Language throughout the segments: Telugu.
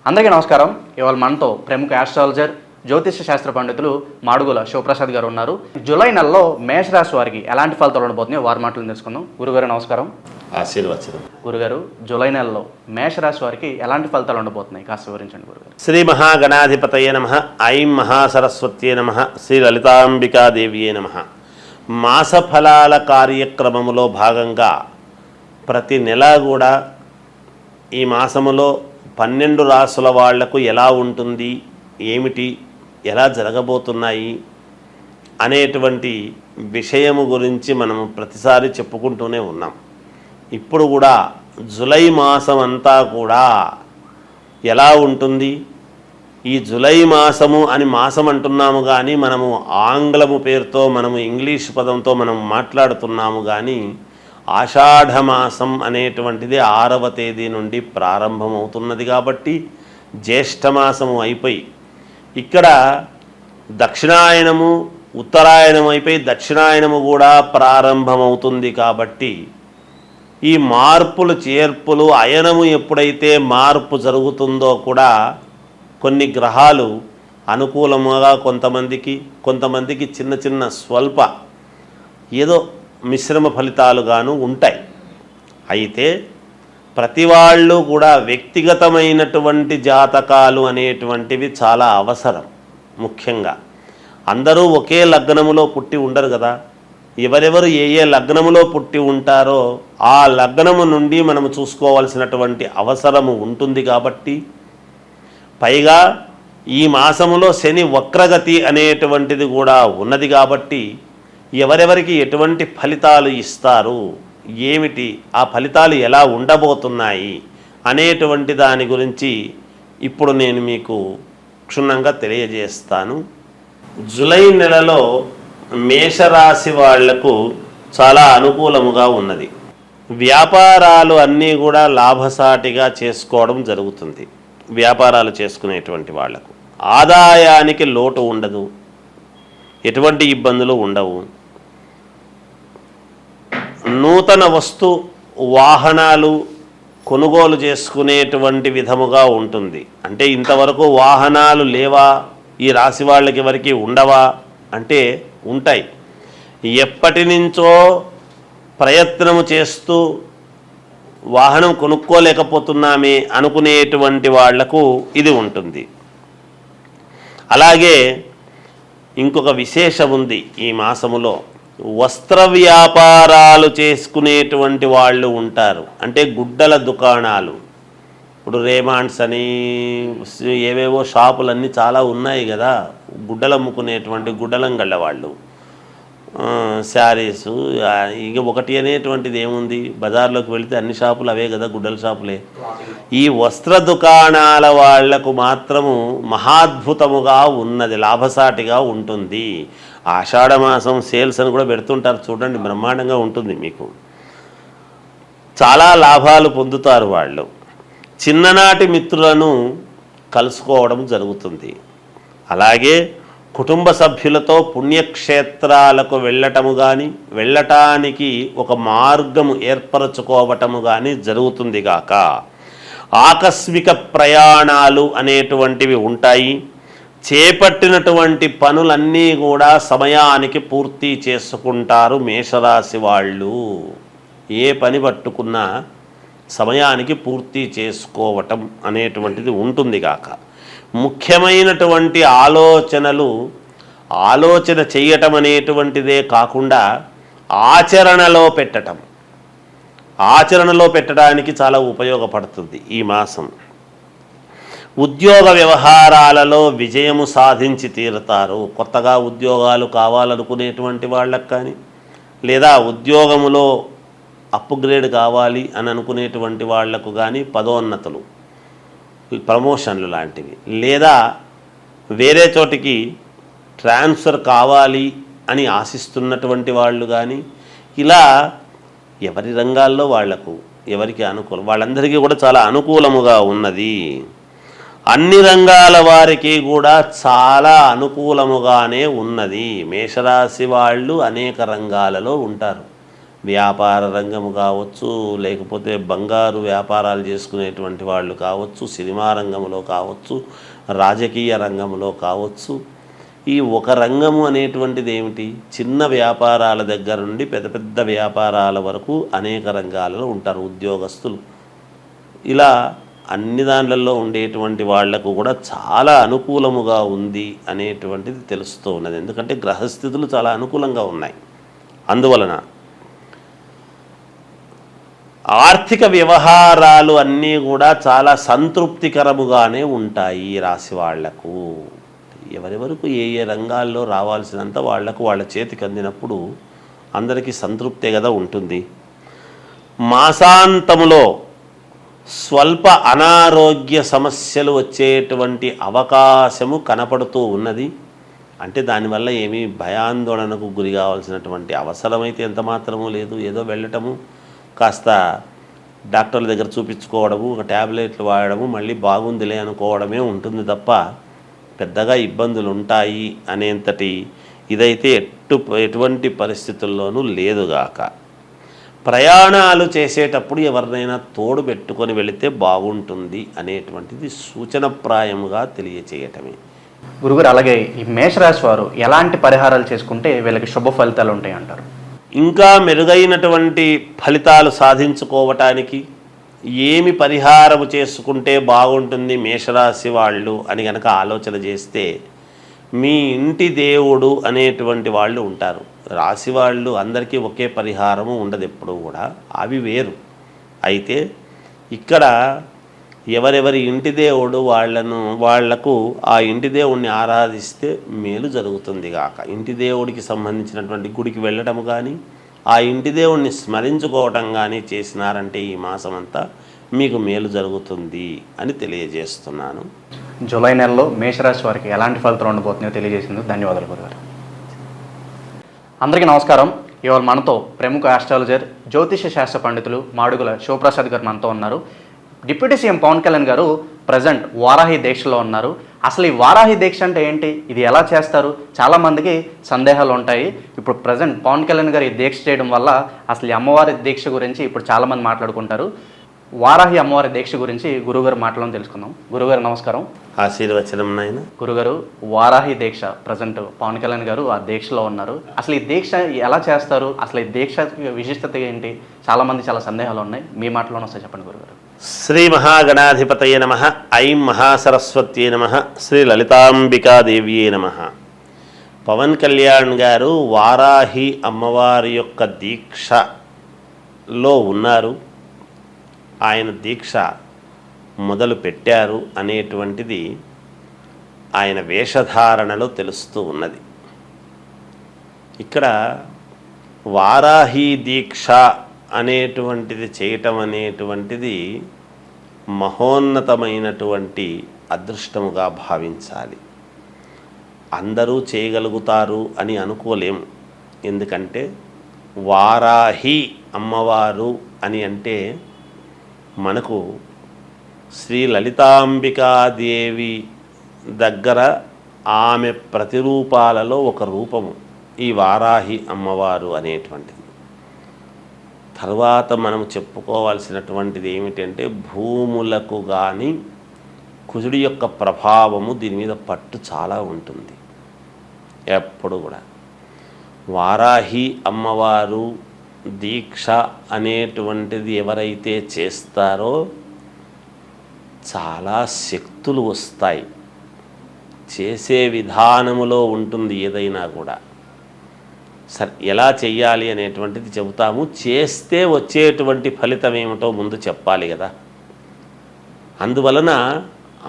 అందరికీ నమస్కారం. ఇవాళ మనతో ప్రముఖ ఆస్ట్రాలజర్ జ్యోతిష శాస్త్ర పండితులు మాడుగుల శివప్రసాద్ గారు ఉన్నారు. జూలై నెలలో మేషరాశి వారికి ఎలాంటి ఫలితాలు ఉండబోతున్నాయో వారి మాటలు తెలుసుకుందాం. గురుగారు నమస్కారం. ఆశీర్వచనం. గురుగారు, జూలై నెలలో మేషరాశి వారికి ఎలాంటి ఫలితాలు ఉండబోతున్నాయి కాస్త వివరించండి గురుగారు. శ్రీ మహాగణాధిపతయే నమః. ఐం మహాసరస్వత్యే నమః. శ్రీ లలితాంబికాదేవియే నమః. మాస ఫలాల కార్యక్రమములో భాగంగా ప్రతి నెల కూడా ఈ మాసములో 12 రాసుల వాళ్లకు ఎలా ఉంటుంది, ఏమిటి, ఎలా జరగబోతున్నాయి అనేటువంటి విషయము గురించి మనము ప్రతిసారి చెప్పుకుంటూనే ఉన్నాం. ఇప్పుడు కూడా జూలై మాసం అంతా కూడా ఎలా ఉంటుంది, ఈ జూలై మాసము అని మాసం అంటున్నాము కానీ మనము ఆంగ్లము పేరుతో మనము ఇంగ్లీష్ పదంతో మనం మాట్లాడుతున్నాము కానీ ఆషాఢమాసం అనేటువంటిది 6వ తేదీ నుండి ప్రారంభమవుతున్నది కాబట్టి జ్యేష్ఠమాసము అయిపోయి ఇక్కడ దక్షిణాయనము ఉత్తరాయణం అయిపోయి దక్షిణాయనము కూడా ప్రారంభమవుతుంది. కాబట్టి ఈ మార్పులు చేర్పులు అయనము ఎప్పుడైతే మార్పు జరుగుతుందో కూడా కొన్ని గ్రహాలు అనుకూలముగా కొంతమందికి చిన్న చిన్న స్వల్ప ఏదో మిశ్రమ ఫలితాలుగాను ఉంటాయి. అయితే ప్రతి వాళ్ళు కూడా వ్యక్తిగతమైనటువంటి జాతకాలు అనేటువంటివి చాలా అవసరం. ముఖ్యంగా అందరూ ఒకే లగ్నములో పుట్టి ఉండరు కదా. ఎవరెవరు ఏ లగ్నములో పుట్టి ఉంటారో ఆ లగ్నము నుండి మనము చూసుకోవాల్సినటువంటి అవసరము ఉంటుంది. కాబట్టి పైగా ఈ మాసములో శని వక్రగతి అనేటువంటిది కూడా ఉన్నది. కాబట్టి ఎవరెవరికి ఎటువంటి ఫలితాలు ఇస్తారు, ఏమిటి, ఆ ఫలితాలు ఎలా ఉండబోతున్నాయి అనేటువంటి దాని గురించి ఇప్పుడు నేను మీకు క్షుణ్ణంగా తెలియజేస్తాను. జూలై నెలలో మేషరాశి వాళ్లకు చాలా అనుకూలముగా ఉన్నది. వ్యాపారాలు అన్నీ కూడా లాభసాటిగా చేసుకోవడం జరుగుతుంది. వ్యాపారాలు చేసుకునేటువంటి వాళ్లకు ఆదాయానికి లోటు ఉండదు, ఎటువంటి ఇబ్బందులు ఉండవు. నూతన వస్తు వాహనాలు కొనుగోలు చేసుకునేటువంటి విధముగా ఉంటుంది. అంటే ఇంతవరకు వాహనాలు లేవా, ఈ రాశి వాళ్ళకి ఎవరికి ఉండవా అంటే ఉంటాయి. ఎప్పటి నుంచో ప్రయత్నము చేస్తూ వాహనం కొనుక్కోలేకపోతున్నామే అనుకునేటువంటి వాళ్లకు ఇది ఉంటుంది. అలాగే ఇంకొక విశేషం ఉంది. ఈ మాసములో వస్త్ర వ్యాపారాలు చేసుకునేటువంటి వాళ్ళు ఉంటారు. అంటే గుడ్డల దుకాణాలు, ఇప్పుడు రేమాండ్స్ అని ఏవేవో షాపులన్నీ చాలా ఉన్నాయి కదా. గుడ్డలు అమ్ముకునేటువంటి గుడ్డలం వాళ్ళు, శారీసు, ఇక ఒకటి అనేటువంటిది ఏముంది, బజార్లోకి వెళితే అన్ని షాపులు అవే కదా, గుడ్డల షాపులే. ఈ వస్త్ర దుకాణాల వాళ్లకు మాత్రము మహాద్భుతముగా ఉన్నది, లాభసాటిగా ఉంటుంది. ఆషాఢమాసం సేల్స్ అని కూడా పెడుతుంటారు చూడండి, బ్రహ్మాండంగా ఉంటుంది. మీకు చాలా లాభాలు పొందుతారు వాళ్ళు. చిన్ననాటి మిత్రులను కలుసుకోవడం జరుగుతుంది. అలాగే కుటుంబ సభ్యులతో పుణ్యక్షేత్రాలకు వెళ్ళటము కానీ వెళ్ళటానికి ఒక మార్గము ఏర్పరచుకోవటము కానీ జరుగుతుంది గాక. ఆకస్మిక ప్రయాణాలు అనేటువంటివి ఉంటాయి. చేపట్టినటువంటి పనులన్నీ కూడా సమయానికి పూర్తి చేసుకుంటారు మేషరాశి వాళ్ళు. ఏ పని పట్టుకున్నా సమయానికి పూర్తి చేసుకోవటం అనేటువంటిది ఉంటుంది గాక. ముఖ్యమైనటువంటి ఆలోచన చేయటం అనేటువంటిదే కాకుండా ఆచరణలో పెట్టడానికి చాలా ఉపయోగపడుతుంది ఈ మాసం. ఉద్యోగ వ్యవహారాలలో విజయము సాధించి తీరుతారు. కొత్తగా ఉద్యోగాలు కావాలనుకునేటువంటి వాళ్ళకు కానీ, లేదా ఉద్యోగములో అప్గ్రేడ్ కావాలి అని అనుకునేటువంటి వాళ్లకు కానీ పదోన్నతులు, ప్రమోషన్లు లాంటివి, లేదా వేరే చోటికి ట్రాన్స్ఫర్ కావాలి అని ఆశిస్తున్నటువంటి వాళ్ళు కానీ, ఇలా ఎవరి రంగాల్లో వాళ్లకు ఎవరికి అనుకూలం, వాళ్ళందరికీ కూడా చాలా అనుకూలముగా ఉన్నది. అన్ని రంగాల వారికి కూడా చాలా అనుకూలముగానే ఉన్నది. మేషరాశి వాళ్ళు అనేక రంగాలలో ఉంటారు. వ్యాపార రంగము కావచ్చు, లేకపోతే బంగారు వ్యాపారాలు చేసుకునేటువంటి వాళ్ళు కావచ్చు, సినిమా రంగంలో కావచ్చు, రాజకీయ రంగంలో కావచ్చు. ఈ ఒక రంగము అనేటువంటిది ఏమిటి? చిన్న వ్యాపారాల దగ్గర నుండి పెద్ద పెద్ద వ్యాపారాల వరకు అనేక రంగాలలో ఉంటారు ఉద్యోగస్తులు. ఇలా అన్ని దాంట్లలో ఉండేటువంటి వాళ్లకు కూడా చాలా అనుకూలముగా ఉంది అనేటువంటిది తెలుస్తూ ఉన్నది. ఎందుకంటే గ్రహస్థితులు చాలా అనుకూలంగా ఉన్నాయి. అందువలన ఆర్థిక వ్యవహారాలు అన్నీ కూడా చాలా సంతృప్తికరముగానే ఉంటాయి ఈ రాశి వాళ్లకు. ఎవరెవరకు ఏ ఏ రంగాల్లో రావాల్సినంత వాళ్లకు వాళ్ళ చేతికి అందినప్పుడు అందరికీ సంతృప్తే కదా ఉంటుంది. మాసాంతములో స్వల్ప అనారోగ్య సమస్యలు వచ్చేటువంటి అవకాశము కనపడుతూ ఉన్నది. అంటే దానివల్ల ఏమీ భయాందోళనకు గురి కావాల్సినటువంటి అవసరమైతే ఎంత మాత్రమూ లేదు. ఏదో వెళ్ళటము, కాస్త డాక్టర్ల దగ్గర చూపించుకోవడము, ఒక ట్యాబ్లెట్లు వాడడము, మళ్ళీ బాగుందిలే అనుకోవడమే ఉంటుంది తప్ప పెద్దగా ఇబ్బందులు ఉంటాయి అనేంతటి ఇదైతే ఎటువంటి పరిస్థితుల్లోనూ లేదుగాక. ప్రయాణాలు చేసేటప్పుడు ఎవరినైనా తోడు పెట్టుకొని వెళితే బాగుంటుంది అనేటువంటిది సూచనప్రాయముగా తెలియచేయటమే. గురుగారు, అలాగే ఈ మేషరాశి వారు ఎలాంటి పరిహారాలు చేసుకుంటే వీళ్ళకి శుభ ఫలితాలు ఉంటాయి అంటారు? ఇంకా మెరుగైనటువంటి ఫలితాలు సాధించుకోవటానికి ఏమి పరిహారము చేసుకుంటే బాగుంటుంది మేషరాశి వాళ్ళు అని కనుక ఆలోచన చేస్తే, మీ ఇంటి దేవుడు అనేటువంటి వాళ్ళు ఉంటారు. రాశి వాళ్ళు అందరికీ ఒకే పరిహారము ఉండదు ఎప్పుడూ కూడా, అవి వేరు. అయితే ఇక్కడ ఎవరెవరి ఇంటి దేవుడు వాళ్లకు ఆ ఇంటి దేవుడిని ఆరాధిస్తే మేలు జరుగుతుంది గాక. ఇంటి దేవుడికి సంబంధించినటువంటి గుడికి వెళ్ళటము కానీ, ఆ ఇంటి దేవుడిని స్మరించుకోవటం కానీ చేసినారంటే ఈ మాసమంతా మీకు మేలు జరుగుతుంది అని తెలియజేస్తున్నాను. జూలై నెలలో మేషరాశి వారికి ఎలాంటి ఫలితాలు ఉండబోతున్నాయో తెలియజేసింది. ధన్యవాదాలు గురుగారు. అందరికీ నమస్కారం. ఇవాళ మనతో ప్రముఖ ఆస్ట్రాలజర్, జ్యోతిష శాస్త్ర పండితులు మాడుగుల శివప్రసాద్ గారు మనతో ఉన్నారు. డిప్యూటీ సీఎం పవన్ కళ్యాణ్ గారు ప్రజెంట్ వారాహి దీక్షలో ఉన్నారు. అసలు ఈ వారాహి దీక్ష అంటే ఏంటి, ఇది ఎలా చేస్తారు, చాలామందికి సందేహాలు ఉంటాయి. ఇప్పుడు ప్రజెంట్ పవన్ కళ్యాణ్ గారు ఈ దీక్ష చేయడం వల్ల అసలు ఈ అమ్మవారి దీక్ష గురించి ఇప్పుడు చాలామంది మాట్లాడుకుంటారు. వారాహి అమ్మవారి దీక్ష గురించి గురుగారు మాటలను తెలుసుకుందాం. గురుగారు నమస్కారం. ఆశీర్వచనం నాయన. గురుగారు, వారాహి దీక్ష ప్రజెంట్ పవన్ కళ్యాణ్ గారు ఆ దీక్షలో ఉన్నారు. అసలు ఈ దీక్ష ఎలా చేస్తారు, అసలు ఈ దీక్ష విశిష్టత ఏంటి, చాలామంది చాలా సందేహాలు ఉన్నాయి. మీ మాటలోనే వస్తాయి, చెప్పండి గురుగారు. శ్రీ మహాగణాధిపతయే నమః. ఐం మహాసరస్వత్యే నమః. శ్రీ లలితాంబికాదేవ్యే నమః. పవన్ కళ్యాణ్ గారు వారాహి అమ్మవారి యొక్క దీక్షలో ఉన్నారు. ఆయన దీక్ష మొదలు పెట్టారు అనేటువంటిది ఆయన వేషధారణలో తెలుస్తూ ఉన్నది. ఇక్కడ వారాహి దీక్ష అనేటువంటిది చేయటం అనేటువంటిది మహోన్నతమైనటువంటి అదృష్టముగా భావించాలి. అందరూ చేయగలుగుతారు అని అనుకోలేము. ఎందుకంటే వారాహి అమ్మవారు అని అంటే మనకు శ్రీ లలితాంబికాదేవి దగ్గర ఆమె ప్రతిరూపాలలో ఒక రూపము ఈ వారాహి అమ్మవారు అనేటువంటిది. తర్వాత మనం చెప్పుకోవాల్సినటువంటిది ఏమిటంటే, భూములకు కానీ కుజుడి యొక్క ప్రభావము దీని మీద పట్టు చాలా ఉంటుంది ఎప్పుడు కూడా. వారాహి అమ్మవారు దీక్ష అనేటువంటిది ఎవరైతే చేస్తారో చాలా శక్తులు వస్తాయి. చేసే విధానములో ఉంటుంది ఏదైనా కూడా. సరే, ఎలా చెయ్యాలి అనేటువంటిది చెబుతాము. చేస్తే వచ్చేటువంటి ఫలితం ఏమిటో ముందు చెప్పాలి కదా. అందువలన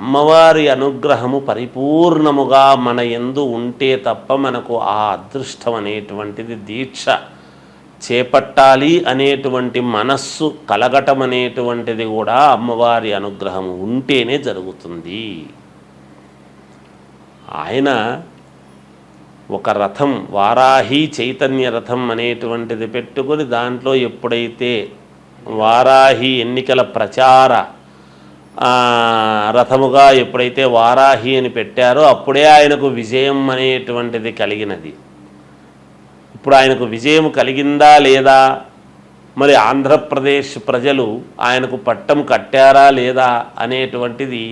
అమ్మవారి అనుగ్రహము పరిపూర్ణముగా మన యందు ఉంటే తప్ప మనకు ఆ అదృష్టం అనేటువంటిది, దీక్ష చేపట్టాలి అనేటువంటి మనస్సు కలగటం అనేటువంటిది కూడా అమ్మవారి అనుగ్రహము ఉంటేనే జరుగుతుంది. ఆయన ఒక రథం, వారాహి చైతన్య రథం అనేటువంటిది పెట్టుకొని దాంట్లో ఎప్పుడైతే వారాహి ఎన్నికల ప్రచార రథముగా ఎప్పుడైతే వారాహి అని పెట్టారో అప్పుడే ఆయనకు విజయం అనేటువంటిది కలిగినది. ఇప్పుడు ఆయనకు విజయం కలిగిందా లేదా మరి ఆంధ్రప్రదేశ్ ప్రజలు ఆయనకు పట్టం కట్టారా లేదా అనేటువంటిది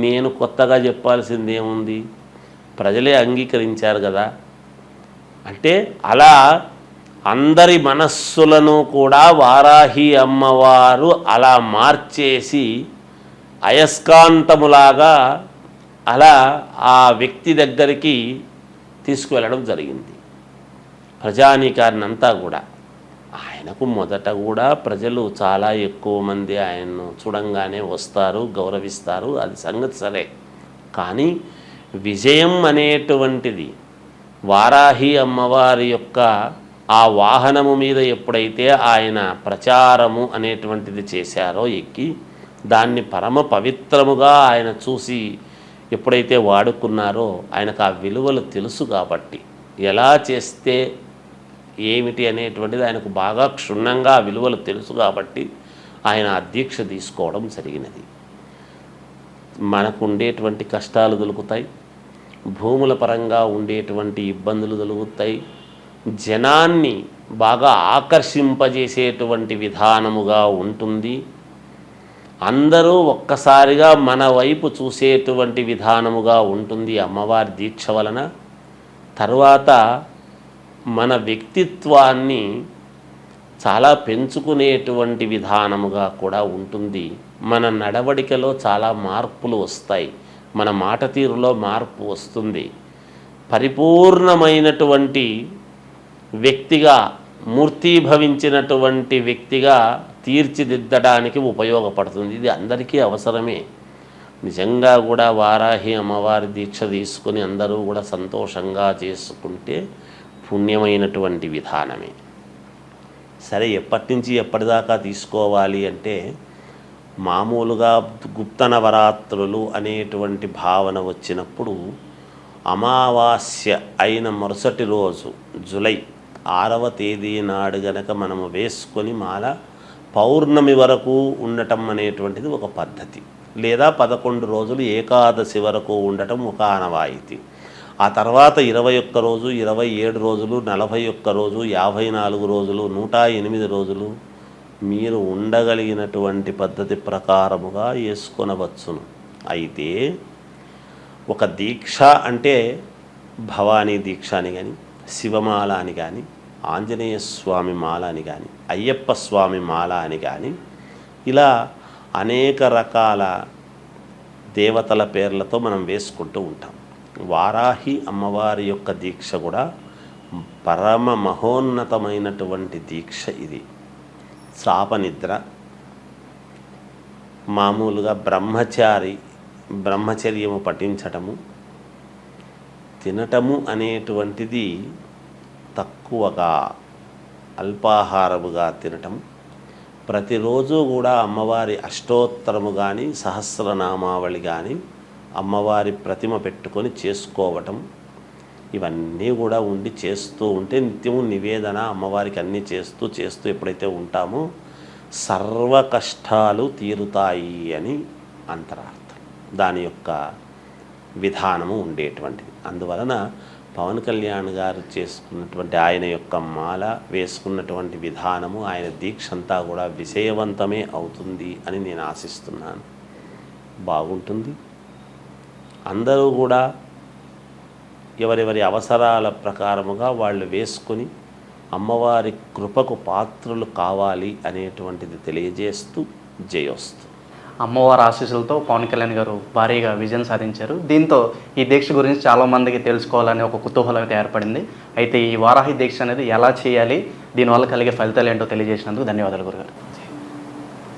నేను కొత్తగా చెప్పాల్సింది ఏముంది, ప్రజలే అంగీకరించారు కదా. అంటే అలా అందరి మనస్సులను కూడా వారాహి అమ్మవారు అలా మార్చేసి అయస్కాంతములాగా అలా ఆ వ్యక్తి దగ్గరికి తీసుకువెళ్ళడం జరిగింది. ప్రజానీకాన్ని అంతా కూడా ఆయనకు మొదట కూడా ప్రజలు చాలా ఎక్కువ మంది ఆయన్ను చూడంగానే వస్తారు, గౌరవిస్తారు, అది సంగతి సరే. కానీ విజయం అనేటువంటిది వారాహి అమ్మవారి యొక్క ఆ వాహనము మీద ఎప్పుడైతే ఆయన ప్రచారము అనేటువంటిది చేశారో ఎక్కి, దాన్ని పరమ పవిత్రముగా ఆయన చూసి ఎప్పుడైతే వాడుకున్నారో ఆయనకు ఆ విలువలు తెలుసు కాబట్టి, ఎలా చేస్తే ఏమిటి అనేటువంటిది ఆయనకు బాగా క్షుణ్ణంగా ఆ విలువలు తెలుసు కాబట్టి ఆయన ఆ దీక్ష తీసుకోవడం జరిగినది. మనకు ఉండేటువంటి కష్టాలు దొరుకుతాయి, భూముల పరంగా ఉండేటువంటి ఇబ్బందులు దొరుకుతాయి, జనాన్ని బాగా ఆకర్షింపజేసేటువంటి విధానముగా ఉంటుంది, అందరూ ఒక్కసారిగా మన వైపు చూసేటువంటి విధానముగా ఉంటుంది అమ్మవారి దీక్ష వలన. తర్వాత మన వ్యక్తిత్వాన్ని చాలా పెంచుకునేటువంటి విధానముగా కూడా ఉంటుంది. మన నడవడికలో చాలా మార్పులు వస్తాయి, మన మాట తీరులో మార్పు వస్తుంది. పరిపూర్ణమైనటువంటి వ్యక్తిగా, మూర్తీభవించినటువంటి వ్యక్తిగా తీర్చిదిద్దడానికి ఉపయోగపడుతుంది. ఇది అందరికీ అవసరమే. నిజంగా కూడా వారాహి అమ్మవారి దీక్ష తీసుకొని అందరూ కూడా సంతోషంగా చేసుకుంటే పుణ్యమైనటువంటి విధానమే. సరే, ఎప్పటి నుంచి ఎప్పటిదాకా తీసుకోవాలి అంటే, మామూలుగా గుప్త నవరాత్రులు అనేటువంటి భావన వచ్చినప్పుడు అమావాస్య అయిన మరుసటి రోజు జూలై 6వ తేదీ నాడు గనక మనము వేసుకొని మాల పౌర్ణమి వరకు ఉండటం అనేటువంటిది ఒక పద్ధతి. లేదా 11 రోజులు ఏకాదశి వరకు ఉండటం ఒక ఆనవాయితీ. ఆ తర్వాత 21 రోజు, 27 రోజులు, 41 రోజు, 54 రోజులు, 108 రోజులు మీరు ఉండగలిగినటువంటి పద్ధతి ప్రకారముగా వేసుకొనవచ్చును. అయితే ఒక దీక్ష అంటే భవానీ దీక్ష అని కానీ, శివమాల అని కానీ, ఆంజనేయ స్వామి మాల అని కానీ, అయ్యప్ప స్వామి మాల అని కానీ, ఇలా అనేక రకాల దేవతల పేర్లతో మనం వేసుకుంటూ ఉంటాం. వారాహి అమ్మవారి యొక్క దీక్ష కూడా పరమ మహోన్నతమైనటువంటి దీక్ష. ఇది శాపనిద్ర, మామూలుగా బ్రహ్మచర్యము పఠించటము, తినటము అనేటువంటిది తక్కువగా, అల్పాహారముగా తినటం, ప్రతిరోజు కూడా అమ్మవారి అష్టోత్తరము కానీ, సహస్రనామావళి కానీ, అమ్మవారి ప్రతిమ పెట్టుకొని చేసుకోవటం, ఇవన్నీ కూడా ఉండి చేస్తూ ఉంటే నిత్యము నివేదన అమ్మవారికి అన్నీ చేస్తూ ఎప్పుడైతే ఉంటామో సర్వ కష్టాలు తీరుతాయి అని అంతరార్థం. దాని యొక్క విధానము ఉండేటువంటిది. అందువలన పవన్ కళ్యాణ్ గారు చేసుకున్నటువంటి ఆయన యొక్క మాల వేసుకున్నటువంటి విధానము, ఆయన దీక్ష అంతా కూడా విజయవంతమే అవుతుంది అని నేను ఆశిస్తున్నాను. బాగుంటుంది. అందరూ కూడా ఎవరెవరి అవసరాల ప్రకారముగా వాళ్ళు వేసుకొని అమ్మవారి కృపకు పాత్రులు కావాలి అనేటువంటిది తెలియజేస్తూ జయోస్తు. అమ్మవారి ఆశీస్సులతో పవన్ కళ్యాణ్ గారు భారీగా విజయం సాధించారు. దీంతో ఈ దీక్ష గురించి చాలామందికి తెలుసుకోవాలనే ఒక కుతూహలం అయితే ఏర్పడింది. అయితే ఈ వారాహి దీక్ష అనేది ఎలా చేయాలి, దీనివల్ల కలిగే ఫలితాలు ఏంటో తెలియజేసినందుకు ధన్యవాదాలు గురుగారు.